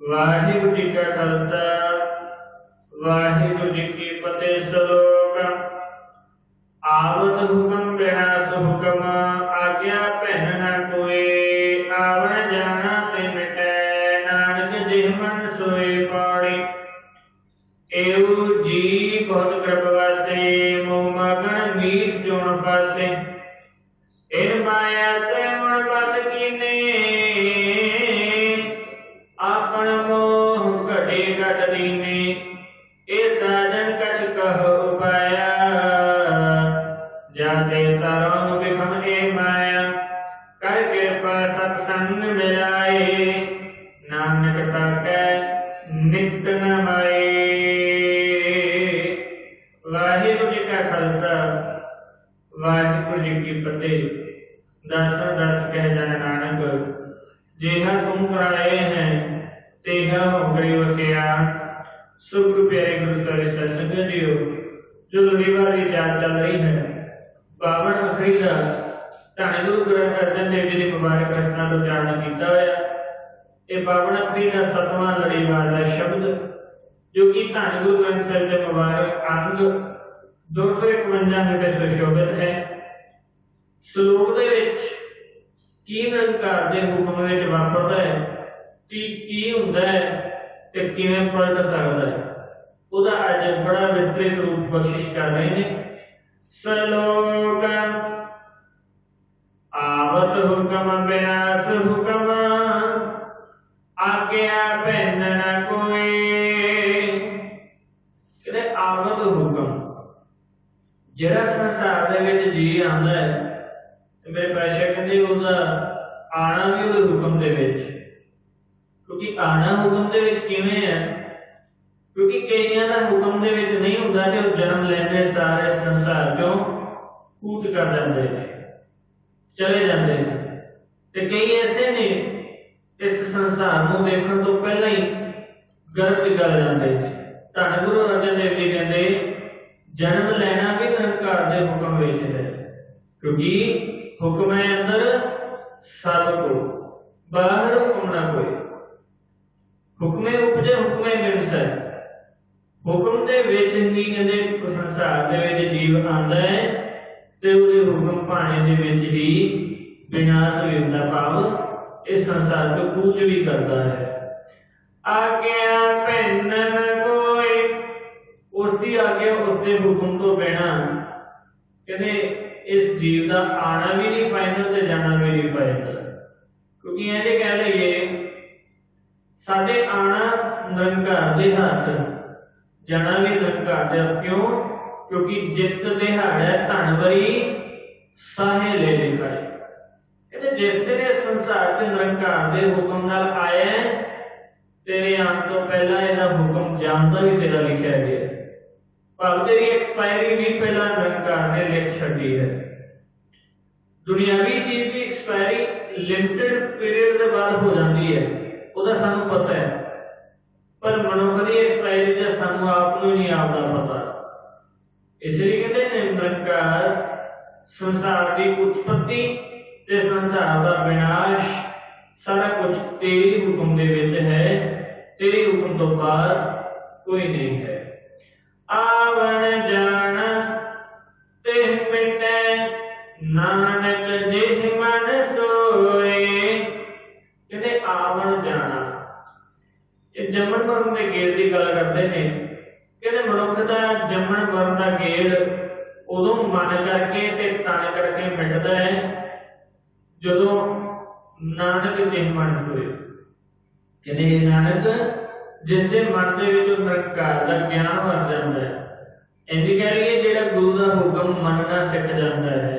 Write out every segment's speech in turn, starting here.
वाहिगुरु जी का खालसा वाहिगुरु जी की फतेह। श्लोक आवत हुक्म बिनाश हुक्म आज्ञा पहन न कोई आवन जाना ते मिटै नानक जिह मन सोए पौड़ी। एवं जी बहुत कृप वासे मोह मगन मीत जोन फासे इन माया ते मन बस कीने आपन मोह घटे घट दीने ए साजन कछ कहो उपाया जाते तरंग विखम ए माया कर कृपा सत्संग मिलाए नानक ताकै नित नमाए। वाहिगुरु जी का खालसा वाहिगुरु जी की फतेह। दर्शन दर्श कह जाए नानक जेहा तुम कराए हैं तेहा हो गई वकिया। सुख प्यारे गुरु सारे सत्संग जियो जो लड़ीवार की चाल चल रही है पावन अखरी का धन गुरु ग्रंथ अर्जन देव जी की मुबारक रचना का उच्चारण किया होया। ये पावन अखरी का 7वां लड़ीवार का शब्द जो कि धन गुरु ग्रंथ साहिब के मुबारक अंग 251 में सुशोभित है। श्लोक दे विच की निरंकार दे हुक्म विच वापरदा है की हुंदा है ते किवें पलट सकदा है उहदा अज बड़ा विस्तृत रूप बख्शिश कर रहे हैं। श्लोक आवत हुक्म बिनाश हुक्म आज्ञा पहन न कोई। कहते आवत हुक्म जिहड़ा संसार दे विच जी आंदा है मेरे पाशा कहते उसका आना भी उस हुक्म दे विच क्योंकि आना हुक्म दे विच किवें है क्योंकि कईयां दा हुक्म दे विच नहीं हुंदा ते वो जन्म लैंदे सारे संसार चों कूच कर जांदे ने चले जांदे ने ते कई ऐसे ने इस संसार नूं देखण तो पहला ही गर्भ च गल जांदे ने। धन गुरु अर्जन देव जी कहंदे जन्म लेना भी निरंकार दे हुक्म विच है क्योंकि हुक्म है अंदर सब को बाहर हुक्म ना कोई। हुक्मे उपजे हुक्मे बिनस है हुक्म दे विच ही कहंदे संसार दे विच जीव आंदा है ते उहदे हुक्म पाने दे विच ही विनाश भी हुंदा भाव इस संसार को कूच भी करता है। आज्ञा पहन न कोई उसकी आज्ञा उसके हुक्म तो बिना कहते इस जीव का आना भी नहीं पाएगा तो जाना भी नहीं पाएगा क्योंकि ऐसे कह लीए साडे आना निरंकार दे हाथ जाना भी निरंकार दे हाथ। क्यों क्योंकि जित दिहाड़ा धन वरी साहे ले लिखा है। कहते जिस दिन इस संसार के निरंकार दे हुक्म नाल आया तेरे आने तो पहला इहदा हुक्म जानता भी तेरा लिखा गया भाव तेरी एक्सपायरी भी पहला निरंकार ने लिख छड़ी है। दुनियावी चीज की एक्सपायरी लिमिटेड पीरियड के बाद हो जाती है उसका सानू पता है पर मनुख की एक्सपायरी का सानू आप नहीं आपका पता। इसलिए कहते हैं निरंकार संसार की उत्पत्ति ते संसार का विनाश सारा कुछ तेरी हुक्म दे विच है तेरे हुक्म तो बाहर कोई नहीं है। आवन जान तिह मिटै नानक जिह मन सोए। कहते आवन जाना ये जमन मरण के गेड़ की गल करते हैं। कहते मनुख का जमन मरण का गेड़ उदों मन करके ते तन करके मिटता है जदों नानक जिह मन सोए। कहते नानक जिसके मन के निरंकार का ज्ञान भर जाता है इंज कह लीए जिहड़ा गुरु का हुक्म मनना सीख जाता है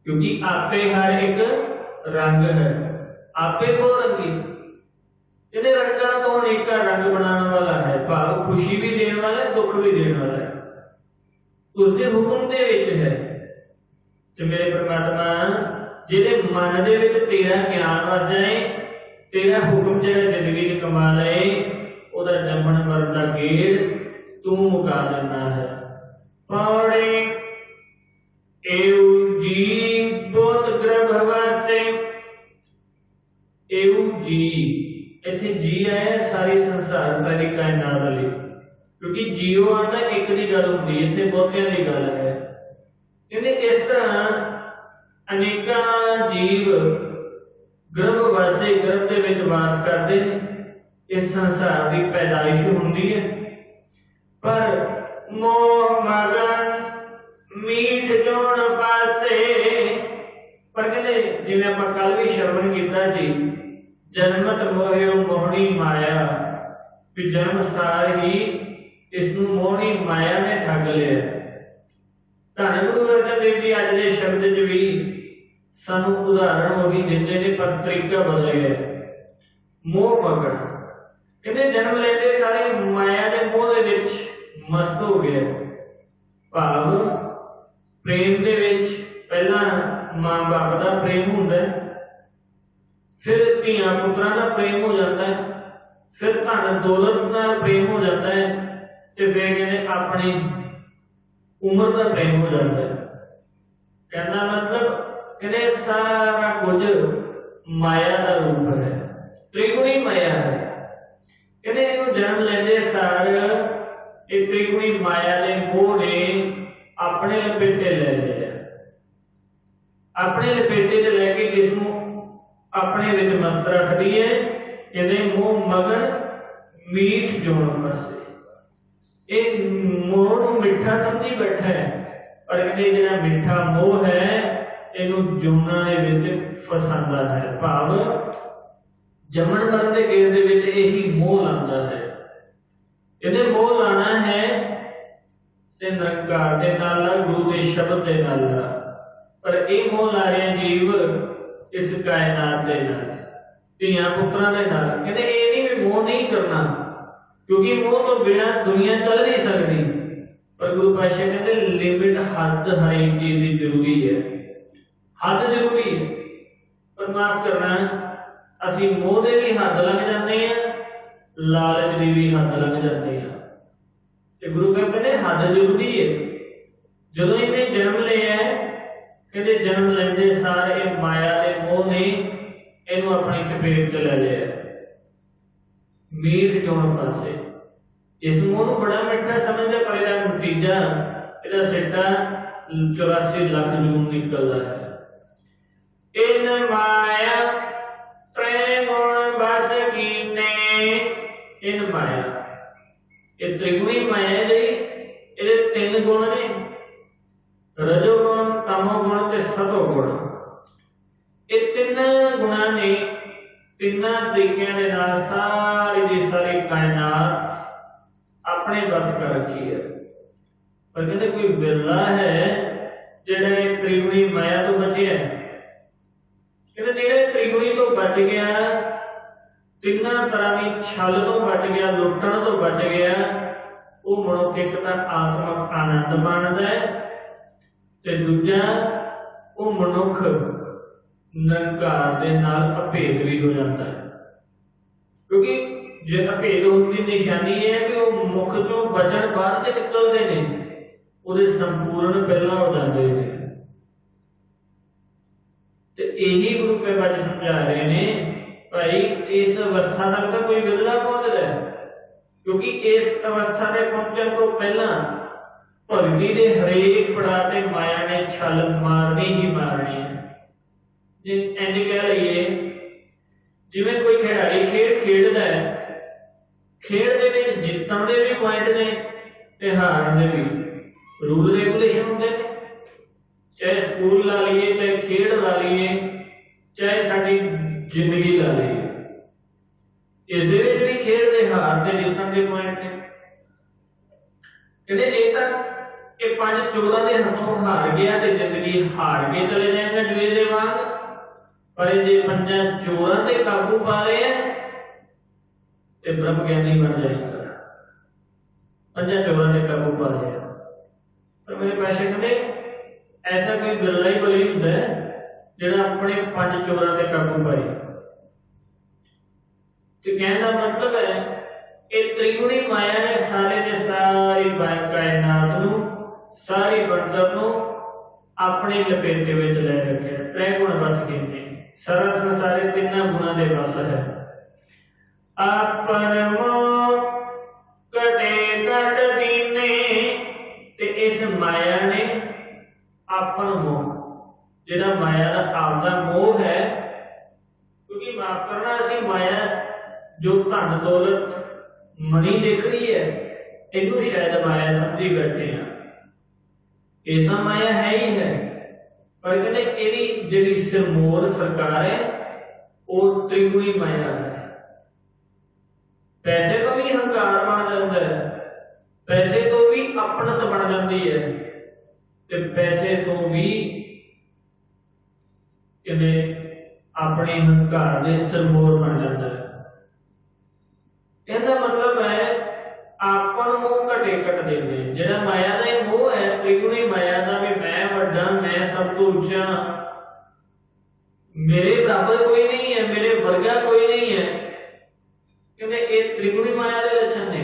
क्योंकि आपे हर एक रंग है आपे को रंगी कहते रंगा तो अनेका रंग बनाने वाला है भाव खुशी भी देने वाला है दुख भी देने वाला है उसके हुक्म दे विच है। तो मेरे परमात्मा जिहदे मन दे विच तेरा ज्ञान वस जाए तेरा हुक्म जिहड़ा जिंदगी च कमा ले उहदा जमन मरण का गेड़ तू मुका देना है। पौड़े एवं जी बहुत गर्भ वास्ते एवं जी इत्थे जी आया सारी संसार सारी कायनात वाली, क्योंकि जीओ आना एक दी गल होंदी, इत्थे बहुतियां दी गल है। कहते इस तरह अनेकां जीव गर्भवासी गर्भ दे विच वास करदे ने, इस संसार की पैदाइश होंदी है। पर मोह मगन मीठ जोन पासे, पर कहते जिवें आपां कल भी श्रवण कीता जी, जन्मत मोहियो मोहनी माया, कि जन्म सार ही इसनूं मोहनी माया ने ठग लिया। धन गुरु अर्जन देव जी अज के शब्द च भी सानू उदाहरण वही दिंदे ने, पर तरीका बदल गया। मोह मगन कहते जन्म लेते सारे माया के मोह दे विच मस्त हो गए। भाव प्रेम दे विच पहला मां बाप का प्रेम हुंदा है, फिर धीआं पुत्रां का प्रेम हो जाता है, फिर धन दौलत का प्रेम हो जाता है, तो फिर कहते अपनी उम्र का प्रेम हो जाता है। कहना मतलब कहते सारा कुछ माया का रूप है, त्रिगुणी माया है। कहते इन्हू जन्म लेंदे सार ये त्रिगुणी माया के मोह ने अपने लपेटे ले लिया, अपने लपेटे लैके जिसनू अपने विच मस्त रखती है। कहते मोह मगन मीठ जोन पासे, एक मोह नूं मिठा समझी बैठा है, पर कहते जिहड़ा मिठा मोह है इनू जोना दे विच फसांदा है। भाव जमन मरण के घेर दे विच यही मोह लांदा है। कहते मोह लाना है ते निरंकार दे नाल, गुरु के शब्द दे नाल, पर यह मोह ला रहे जीव इस कायनात दे नाल, धीआं पुत्रां दे नाल। कहते ये नहीं मोह नहीं करना, क्योंकि मोह तो बिना दुनिया चल नहीं सकती। पर गुरु पातशाह कहते लिमिट हद हर एक चीज की जरूरी है, हद जरूरी है। पर माफ करना असी मोह दे भी हद लग जाते हैं, लालच की भी हद लग जाते हैं। तो गुरु कहते हैं हद जरूरी है। जो इन्हें जन्म लिया है, कहते जन्म लेंदे सार ये माया के मोह ने इनू अपनी चपेट च ले लिया, मीठ जोन पासे। इस मोह को बड़ा मिठा समझदा, पर इसका नतीजा इसका सिट्टा 84 लाख जून निकलता है। इन माया त्रै गुण बस कीने, इन माया ये त्रिगुणी माया जी, ये तीन गुण ने, रजोगुण तमोगुण ते सतोगुण। ये तीन गुणा ने तिना तरीकों के नाल सारी की सारी कायनात अपने बस कर रखी है। पर कहते कोई बिरला है जिहड़ा त्रिगुणी माया तो बचिया। कहते जिहड़े त्रिगुणी तो बच गया, तिना तरह की छल तो बच गया, लुटण तो बच गया, वो मनुख एक तो आत्मक आनंद माणदा है, ते दूजा वो मनुख निरंकार दे नाल अभेद भी हो जाता है। क्योंकि जो अभेद होने की निशानी है कि वो मुख चो वचन बाहर से निकलते हैं, वो संपूर्ण पहला हो जाते हैं। तो यही गुरु पातशाह समझा रहे हैं भाई, इस अवस्था तक तो कोई बिरला पहुंचता है, क्योंकि इस अवस्था के पहुंचने तो पहला भगती के हरेक पड़ाव से माया ने छल मारनी ही मारनी है। इंज कह लीए जिवें कोई खिडारी खेड खेडदा है, खेड दे विच जितण दे भी पॉइंट ने ते हारन दे भी रूल रेगुलेशन होंदे ने। चाहे स्कूल ला लीए, चाहे खेड ला लीए, चाहे साडी जिंदगी ला लीए, इस भी खेड दे हार ते जितण दे पॉइंट ने। कहते जे तक ये 5-14 के हथों हार गया तो जिंदगी हार के चले जाएगा जुए दे वांग। पर जे 5-14 से काबू पा रहे हैं तो ब्रह्म ज्ञानी बन जाएगा। 5-14 से काबू पा लिया। पर मेरे पैसे कहते ऐसा कोई बिरला ही बली होता है जिहड़ा अपने 5-14 से काबू पाए। तो कहने का मतलब है ये त्रिगुणी माया ने सारे के सारी कायनात नूं, सारी बनतर नूं अपने लपेटे में ले रखे। त्रै गुण बस कीते, सारा संसार तिन्हां गुणां दे बस है। आपन मोह कटे कट दीने। ते इस माया ने आपन मोह, जिहड़ा माया का आपका मोह है, क्योंकि माफ करना असी माया जो धन दौलत मनी दिख रही है, इनू शायद माया समझी बैठे हैं। ये तो माया है ही है, पर कहते इहदी जिहड़ी सिरमौर सरकार है वो त्रिगुणी माया है। पैसे तो भी हंकार बन जाता है, पैसे तो भी अपनत बन जाती है, ते पैसे तो भी कहते अपने हंकार के सिरमौर बन जाता है। इसका मतलब है आपन मोह घटे कट देने। जिहड़ा माया का मोह है त्रिगुणी माया का, भी मैं वड्डा, मैं सब तो उच्चा, मेरे बराबर कोई नहीं है, मेरे वर्गा कोई नहीं है, क्योंकि ये त्रिगुणी माया के लक्षण ने।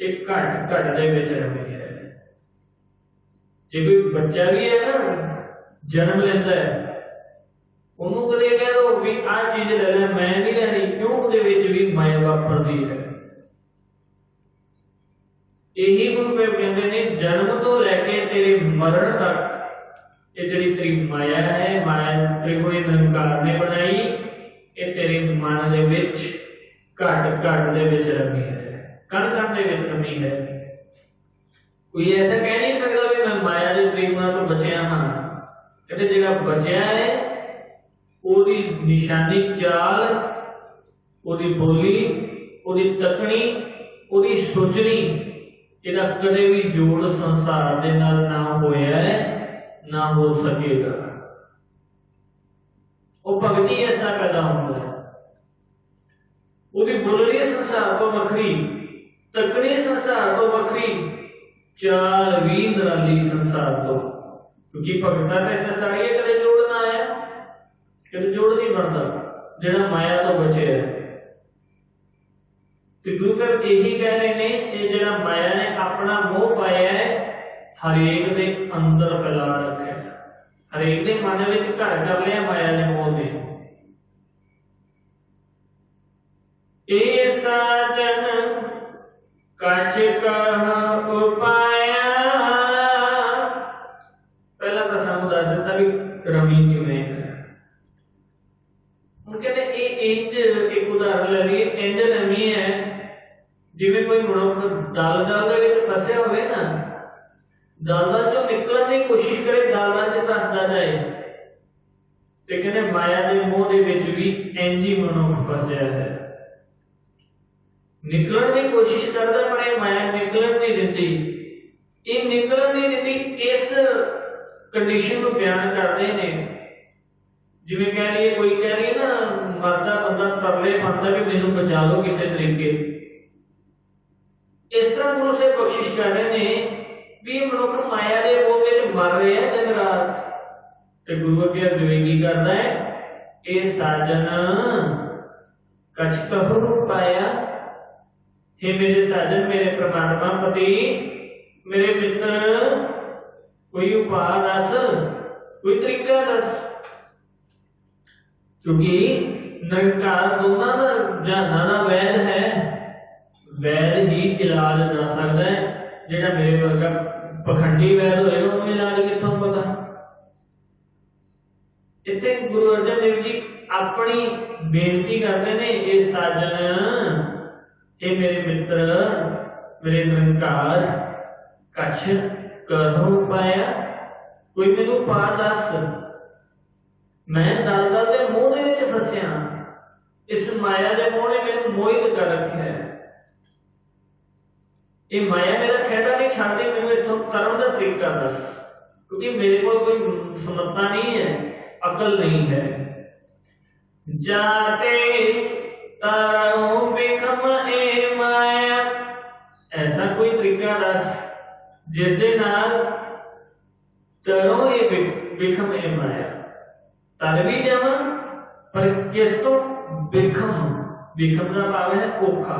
एक घट घट दे विच रही है। जे कोई बच्चा भी है ना, जन्म लेता है, उन्होंने कदे कह दो भी आ चीज ले ले, मैं नहीं लेनी, क्यों? उहदे विच भी माया वापरदी है। यही गुरु देव कहते हैं जन्म तो लैके तेरे मरण तक ये तेरी तेरी माया है, माया त्रिगुणी निरंकार ने बनाई, ये तेरे मन दे विच घट घट दे विच रमी है, कण कण दे विच रमी है। कोई ऐसा कह नहीं सकता भी मैं माया के त्रिगुणा तो बचिया हाँ। कहते जिहड़ा बचिया है ओदी निशानी चाल, ओदी बोली, ओदी तकनी, ओदी सोचनी, इहदा कदे भी जोड़ संसार दे नाल ना होया है, ना हो सकेगा। वो भगती ऐसा पैदा होता है, ओदी बोलनी संसार तो वखरी, तकनी संसार तो वखरी, चाल भी निराली संसार तो। क्योंकि भगता तो ऐसा सारी कदे जोड़ना आया, कदे जोड़ नहीं बनता जिहड़ा माया तो बचे है। तो गुरु घर यही कह रहे ने, ये जिहड़ा माया ने अपना मोह पाया है हरेक दे अंदर फैला रखा है, हरेक दे मन विच घर कर लिया माया ने मोह दे। ए साजन कछ कह उपाया, पहला तो सानू दस दिता भी रमी किवें है। हुण कहते इंज एक उदाहरण ले लईए, इंज रमी है जिवें कोई मनुख दलदल दे विच फसिया होवे ना, दलदल चों निकलण दी कोशिश करे, दलदल च फसदा जाए, ते कहते माया दे मोह दे विच भी इंज ही मनुख फसिया है। निकलण की कोशिश करता पर माया निकलण नहीं देती। ये निकलण नहीं देती, इस कंडीशन को बयान करते हैं। जिवें कह रही है, कोई कह रही है ना मरदा बंदा तरले पाता भी मैनू बचा लो किसी तरीके, इस तरह गुरु से बख्शिश कर रहे हैं भी मनुख माया के मोह में मर रहे हैं दिन रात। तो गुरु अगे विवेकी करता है, ये साजन कछ कहो पाया, हे मेरे साजन, मेरे परमात्मा पति, मेरे मित्र, कोई उपाय दस, कोई तरीका दस। क्योंकि निरंकार दोनों का जहाना का वैद है, वैद ही इलाज कर सकता है। जिहड़ा मेरे वर्गा पखंडी वैद होए उन्हें इलाज कित्थों पता। इत्थे गुरु अर्जन देव जी अपनी बेनती करते हैं, ये साजन, ये मेरे मित्र, मेरे निरंकार, कछ कहो पाया, कोई मैनू पा दस। मैं दलदल दे मोह दे विच फसिया, इस माया दे मोह ने मैनू मोहित कर रखा है। ये माया मेरा खेड़ा नहीं छाड़ती, मैनू इत्थों तरन दा तरीका दस, क्योंकि मेरे को कोई समझता नहीं है, अकल नहीं है। जाते तारों बिखम ए माया, ऐसा कोई तरीका दस जिसदे नाल तरों ये बिखम ए माया, तर भी जावां पर किस तो बिखम, बिखम का भाव है औखा,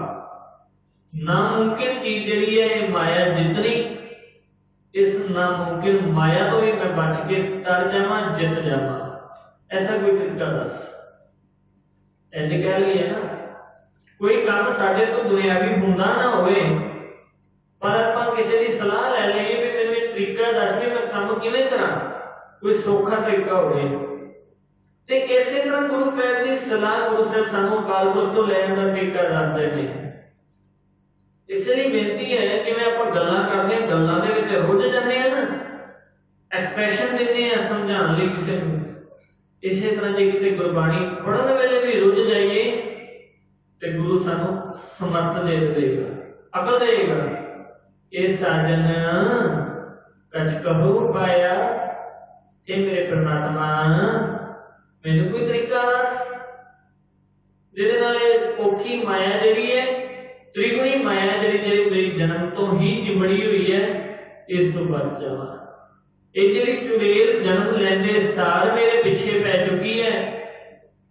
नामुमकिन चीज जी है माया जितनी, इस नामुमकिन माया तो भी मैं बच के तर जावां, जित जावां, ऐसा कोई तरीका दस। ऐसे कह लिया ना कोई काम साडे तो दुनियावी हुंदा ना होवे, पर आपां किसी की सलाह लै लईए भी मैनूं इह तरीका दस भी मैं काम किवें करां, कोई सौखा तरीका होवे। ते इसे तरह गुरु ਸਾਹਿਬ की सलाह गुरु ਸਾਹਿਬ सानूं अकाल पुरख तो लैण दा तरीका दसदे ने। इसलिए बेनती है कि मैं आप गल्लां करदे हां, गल्लां दे विच रुझ जांदे हां ना, एक्सप्रैशन दिंदे हां समझाउण लई किसी नूं। इसे तरह जे किते गुरबाणी पढ़न वेले भी रुझ जाइए ते गुरु सानूं समर्थ दे देगा, अकल देगा। ये साजन कछ कहो पाया कि मेरे परमात्मा मैनूं कोई तरीका दस जिहदे नाल औखी माया जिहड़ी है, त्रिगुणी माया जिहड़ी मेरी जन्म तो ही चिमड़ी हुई है, इस तो बच जावां। ये जिहड़ी चुड़ैल जन्म लैंदे सार मेरे पिछे पै चुकी है,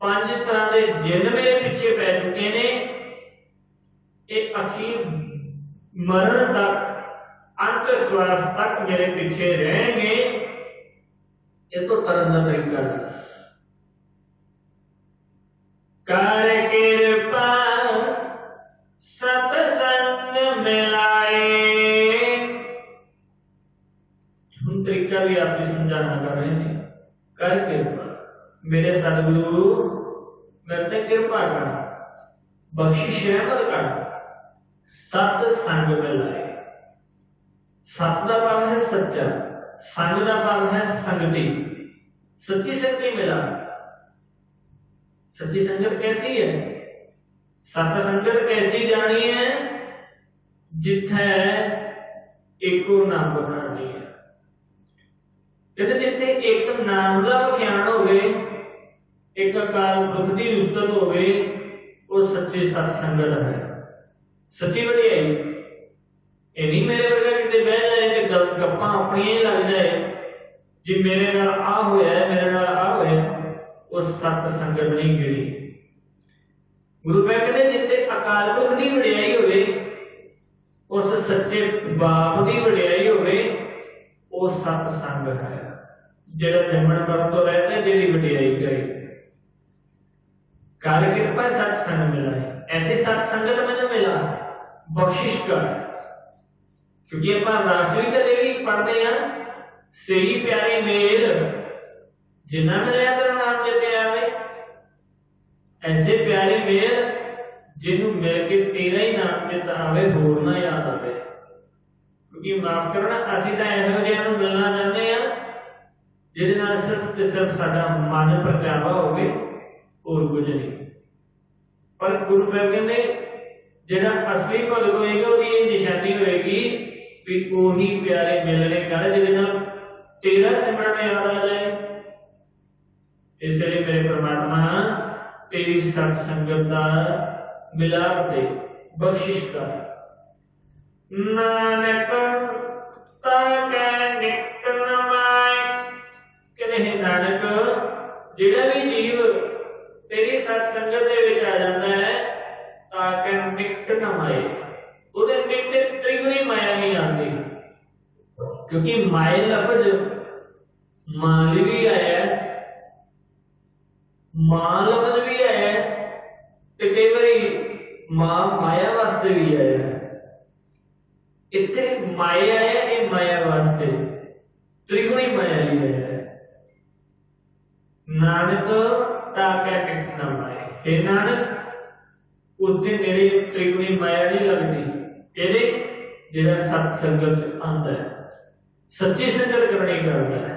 5 तरह के जिन मेरे पिछे पै चुके ने, ये अखीर मरण तक अंत श्वास तक मेरे पीछे रहेंगे। ये तो तरन का तरीका है। कर कृपा सतसंग मिलाए, हम तरीका भी आपको समझाना कर रहे हैं। कर कृपा, मेरे सतगुरु मेरे ते कृपा कर, बख्शिश रहमत कर, सतसंग मिलाए। सत का भाव है सच्चा, संग का भाव है संगति, सच्ची संगति मिला। सच्ची संगत कैसी है? सत संगत कैसी जानी है? जिथे एको नाम बनानी है। कहते जिथे एक नाम का विख्यान होवे, एक अकाल पुरख की उतत होवे, वो सच्ची सत्संगत है, सच्ची वडियाई। ये नहीं मेरे वर्गा किते बह जाए ते गल गप्पां अपनियां ही लग जाए जी मेरे नाल आ होया है, मेरे नाल आ होया, वो सत्संगत नहीं गिणी। गुरु ਸਾਹਿਬ कहते जिथे अकाल पुरख की वडियाई होवे, उस सच्चे बाप की वडियाई होवे, वो सत्संग है। जिहड़ा जम्मण मरण तो रहते जिहदी वडियाई करे। कर कृपा सत्संग मिलाए, ऐसी सत्संगत मैंने मिला, बख्शिश कर। क्योंकि आप राष्ट्रीय कदेवी पढ़ते हैं, सही प्यारी मेल जिन्ना मिलया तेरा नाम चेते आवे, ऐसे प्यारी मेल जिन्हों मिल के तेरा ही नाम चेता आवे, होर ना याद आवे। क्योंकि माफ करना असीं तां इहो जिहिਆਂ ਨੂੰ मिलना चाहते हैं जिहदे नाल सिर्फ ते सिर्फ साडा मन परचावा होवे, होर कुछ नहीं। पर गुरु ਸਾਹਿਬ कहते जिहड़ा असली भगत होएगा ਉਹਦੀ ਇਹ निशानी होएगी भी ਉਹੀ प्यारे मिलने कर जिहदे नाल तेरा सिमरन याद आ जाए। इसलिए मेरे परमात्मा तेरी सत्संगत का मिलाप दे, बख्शिश कर। नानक ताके निकट न माए, कहते नानक जिहड़ा भी जीव तेरी सत्संगत दे विच आ जाता है, ताके निकट न माए, ਉਹਦੇ निकट त्रिगुणी माया नहीं आती। क्योंकि माए लफ्ज मां भी आया, मां लफ्ज भी आया, ते कई बारी मां माया वास्ते भी आया। इत्थे माया आया, ये माया वास्ते त्रिगुणी माया ही आया। नानक ताके निकट न माए, हे नानक उसके नेड़े त्रिगुणी माया नहीं लगती। ਇਹਦੇ ਜਿਹੜਾ ਸਤ ਸੰਗਤ ਆਂਦਾ है, सच्ची संगत करनी करता है,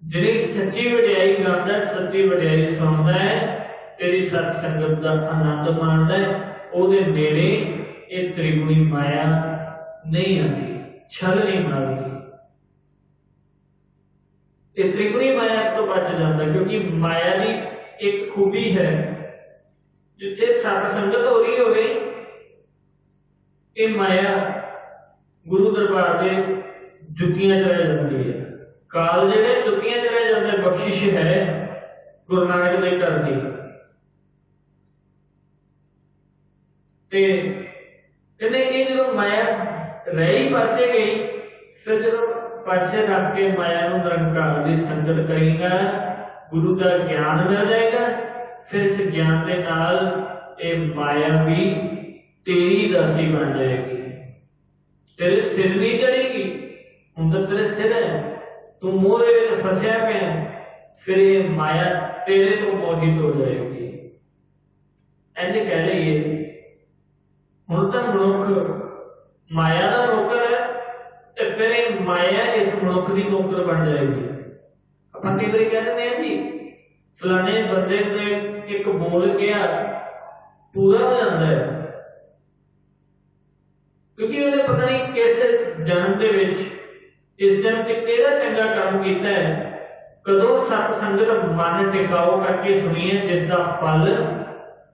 ਜਿਹੜੀ सच्ची वडियाई गांदा, सच्ची वडियाई सुनांदा है, तेरी सत संगत का आनंद माणदा है, ਉਹਦੇ नेड़े ये त्रिगुणी माया नहीं आती, छल नहीं मारती। ये त्रिगुणी माया तो बच जाता, क्योंकि माया की एक खूबी है, जिथे सत संगत हो रही होवे, ये माया गुरु दरबार के जुतियां च रह जाती है। काल जिहड़े जुतियां च रह जाते, बख्शिश है गुरु नानक दे घर दी। ते कहते ये जो माया रही पासे गई, फिर जो पासे रख के माया नूं निरंकार दी संगत करेगा, गुरु का ज्ञान मिल जाएगा, फिर इस ज्ञान के नाल ये माया भी तेरी दासी बन जाएगी। तेरे सिर नहीं चढ़ेगी, हुण तो तेरे सिर है, तू मोह में फंसिया पे, फिर ये माया तेरे तो मोहित हो जाएगी। ऐसे कह लीए हुण तो मनुख माया का नौकर है, तो फिर ये माया इस मनुख की नौकर बन जाएगी। ਆਪਾਂ कई बार कह दें जी फलाने बंदे ने एक बोल गया पूरा हो जाता है, क्योंकि उन्हें पता नहीं किस जन्म के इस जन्म से केड़ा चंगा काम किया है, कदों सत्संगत मन टिकाओ करके सुनी है, जिसका फल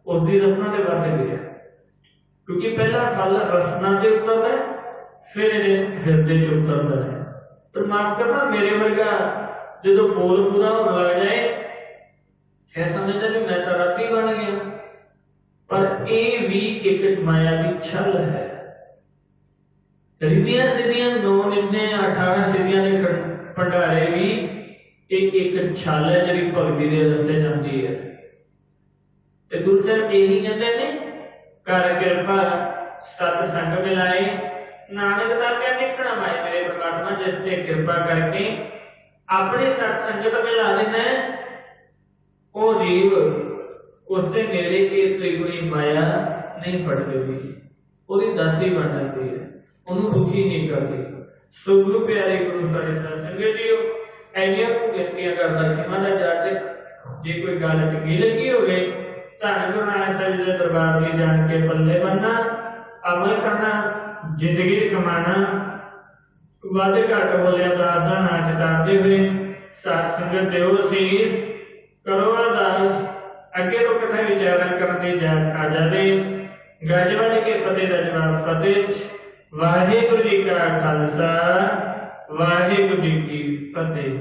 उसकी रसना के पास गया। क्योंकि पहला फल रसना से उतरता है, फिर हृदय से उतरता है। पर माफ करना मेरे वर्गा जो बोल पूरा हो लग जाए फिर समझता भी मैं तो राती बन गया। पर यह भी एक माया की छल है। रिधियां सिद्धियां 9 निधने 18 सिद्धियां के भंडारे भी एक छल है जी भगती के रस्ते जाती है। तो गुरु साहब यही कहते हैं कर कृपा सतसंग मिलाए, नानक का क्या निकना माए मेरे परमात्मा, जिससे कृपा करके अपने सत्संगत मिला देना है। वो जीव उससे मेरे की हुई माया नहीं फटती, उसकी दासी बन जाती है, उन्होंने दुखी नहीं करती। सो गुरु प्यारे गुरु सारे सत्संगत जीओ ऐनिया को बेनतियां करदा खिमा दा जाते जे कोई गल चंगी लगी होवे धन गुरु नानक साहिब जी के दरबार में जान के पल्ले बनना, अमल करना, जिंदगी कमाना, वादे घट बोलिया दास का ना चटाते हुए सत्संगत देओ शीस करो अरदास। अगे तो कथा विचारण करने आ जाए। गजवाली के फतेह का जवाब फतेह। वाहिगुरु जी का खालसा वाहिगुरु जी की फतेह।